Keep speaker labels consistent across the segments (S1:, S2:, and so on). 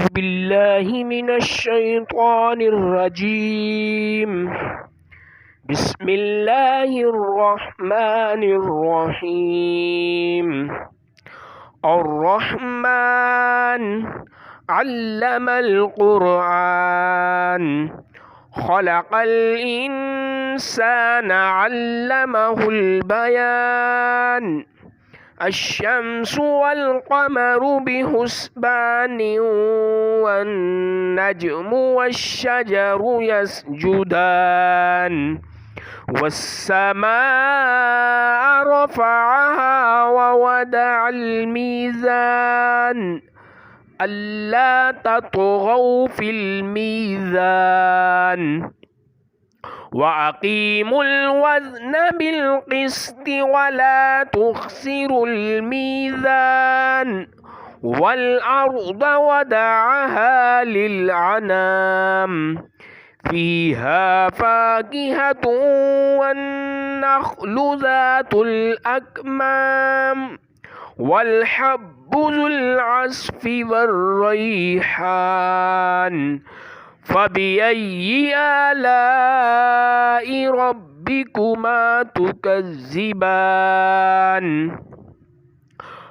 S1: بالله من الشيطان الرجيم. بسم الله الرحمن الرحيم. الرحمن علم القرآن، خلق الإنسان علمه البيان. الشمس والقمر بحسبان، والنجم والشجر يسجدان. والسماء رفعها ووضع الميزان، ألا تطغوا في الميزان. وأقيموا الوزن بالقسط ولا تخسروا الميزان. والأرض وضعها للأنام، فيها فاكهة والنخل ذات الأكمام، والحب ذو العصف والريحان. فبأي آلاء ربكما تكذبان؟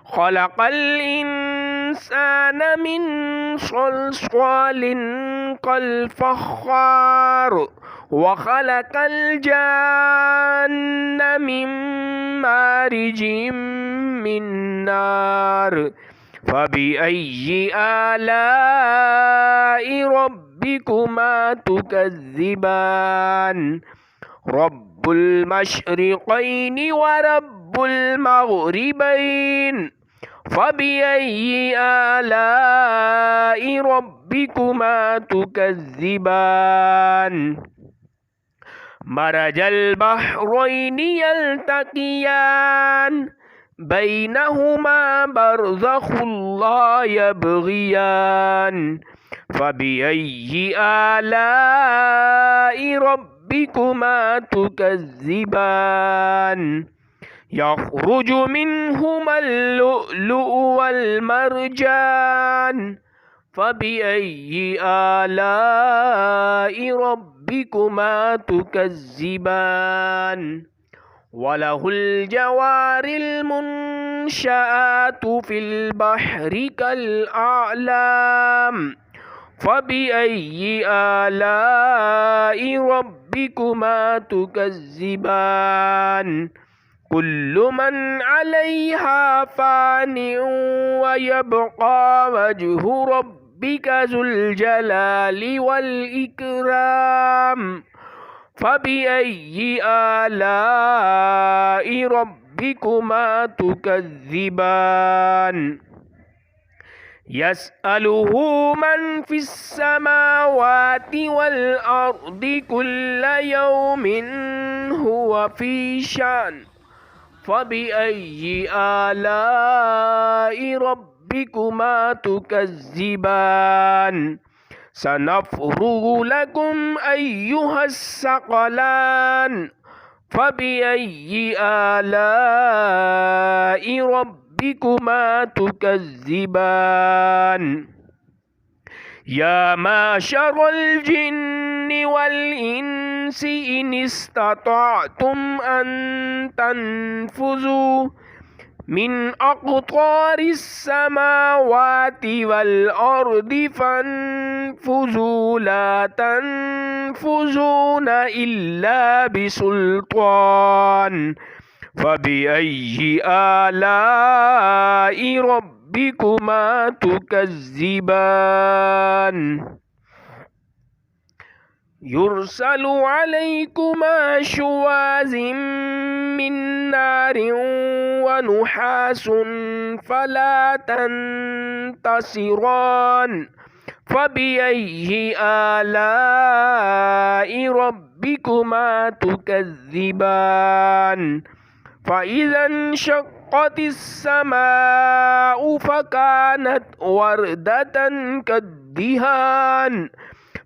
S1: خلق الإنسان من صلصال كالفخار، وخلق الجان من مارج من نار. فبأي آلاء ربكما تكذبان؟ رب المشرقين ورب المغربين. فبأي آلاء ربكما تكذبان؟ مرج البحرين يلتقيان، بينهما برزخ لا يبغيان. فبأي آلاء ربكما تكذبان؟ يخرج منهما اللؤلؤ والمرجان. فبأي آلاء ربكما تكذبان؟ وله الجوار المنشآت في البحر كالأعلام. فبأي آلاء ربكما تكذبان؟ كل من عليها فان، ويبقى وجه ربك ذو الجلال والإكرام. فبأي آلاء ربكما تكذبان؟ يسأله من في السماوات والأرض كل يوم هو في شأن. فبأي آلاء ربكما تكذبان؟ سنفرغ لكم أيها الثقلان. فبأي آلاء ربكما تكذبان؟ يا معشر الجن والإنس إن استطعتم أن تنفذوا من أقطار السماوات والأرض فانفذوا، لا تنفذون إلا بسلطان. فبأي آلاء ربكما تكذبان؟ يرسل عليكما شواظ من نار ونحاس فلا تنتصران. فبأي آلاء ربكما تكذبان؟ فإذا انشقت السماء فكانت وردة كالدهان.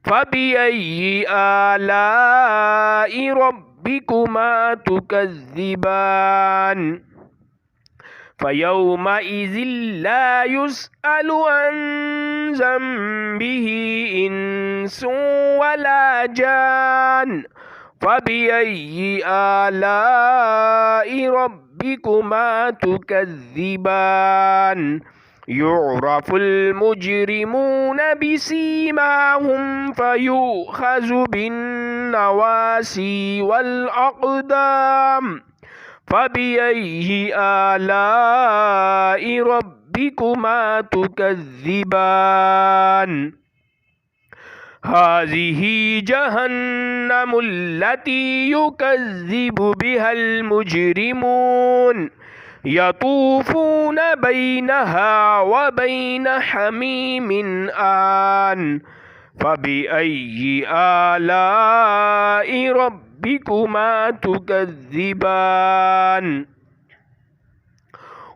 S1: فبأي آلاء ربكما تكذبان؟ فيومئذ لا يسأل عن ذنبه إنس ولا جان فبأي آلاء ربكما تكذبان يعرف المجرمون بسيماهم فيؤخذ بالنواسي والأقدام فبأي آلاء ربكما تكذبان هذه جهنم التي يكذب بها المجرمون يطوفون بينها وبين حميم آن فبأي آلاء ربكما تكذبان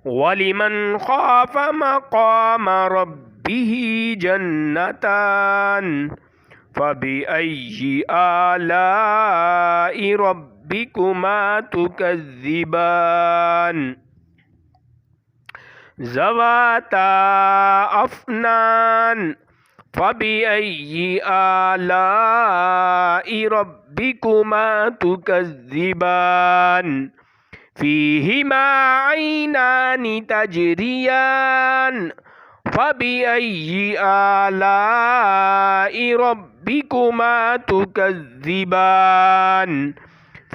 S1: ولمن خاف مقام ربه جنتان فبأي آلاء ربكما تكذبان ذواتا أفنان فبأي آلاء ربكما تكذبان فيهما عينان تجريان فبأي آلاء ربكما تكذبان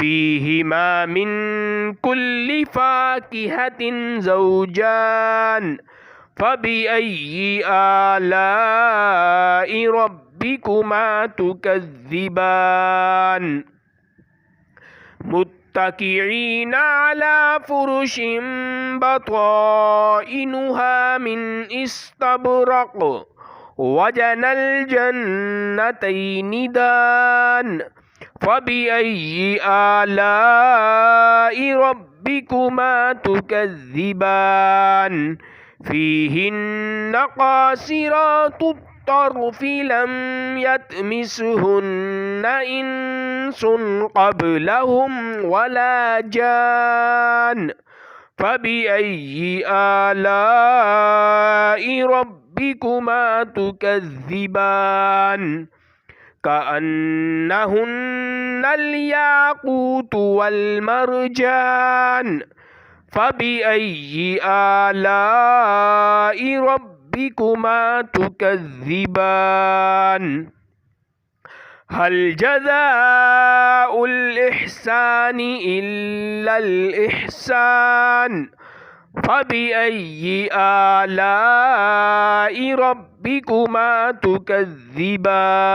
S1: فيهما من كل فاكهة زوجان فبأي آلاء ربكما تكذبان متكئين على فرش بطائنها من استبرق وجنى الجنتين دان فبأي آلاء ربكما تكذبان فيهن قاصرات الطرف لم يطمثهن إنس قبلهم ولا جان فبأي آلاء ربكما تكذبان كأنهن الياقوت والمرجان فبأي آلاء ربكما تكذبان هل جزاء الإحسان إلا الإحسان فبأي آلاء ربكما تكذبان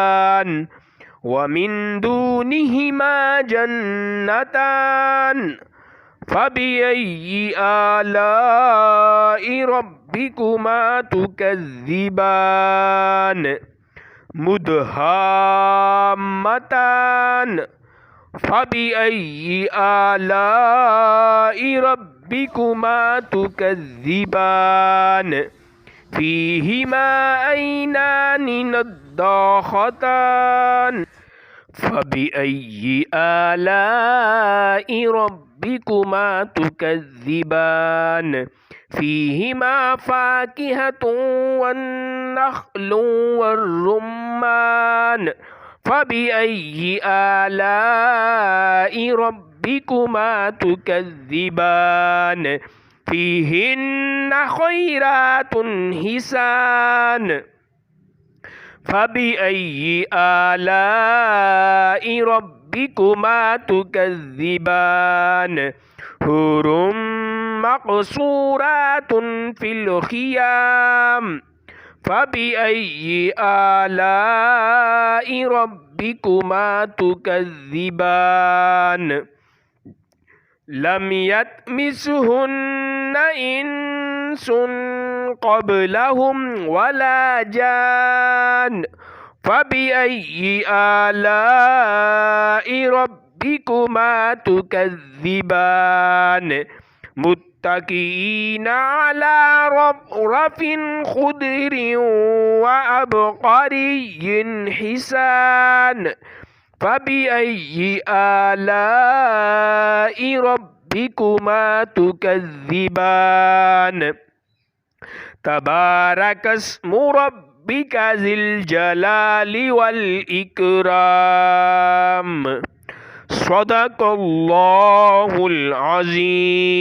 S1: ومن دونهما جنتان فبأي آلاء ربكما تكذبان مدهامتان فبأي آلاء ربكما تكذبان فيهما عينان نضاختان فبأي آلاء ربكما تكذبان فيهما فاكهة والنخل والرمان فبأي آلاء ربكما تكذبان فيهن خيرات حسان فبأي آلاء ربكما تكذبان حور مقصورات في الخيام فبأي آلاء ربكما تكذبان لم يطمثهن إنس قبلهم ولا جان فبأي آلاء ربكما تكذبان متكئين على رفرف خضر وعبقري حسان فبأي آلاء ربكما ربكما تكذبان تبارك اسم ربك ذي الجلال والإكرام صدق الله العظيم.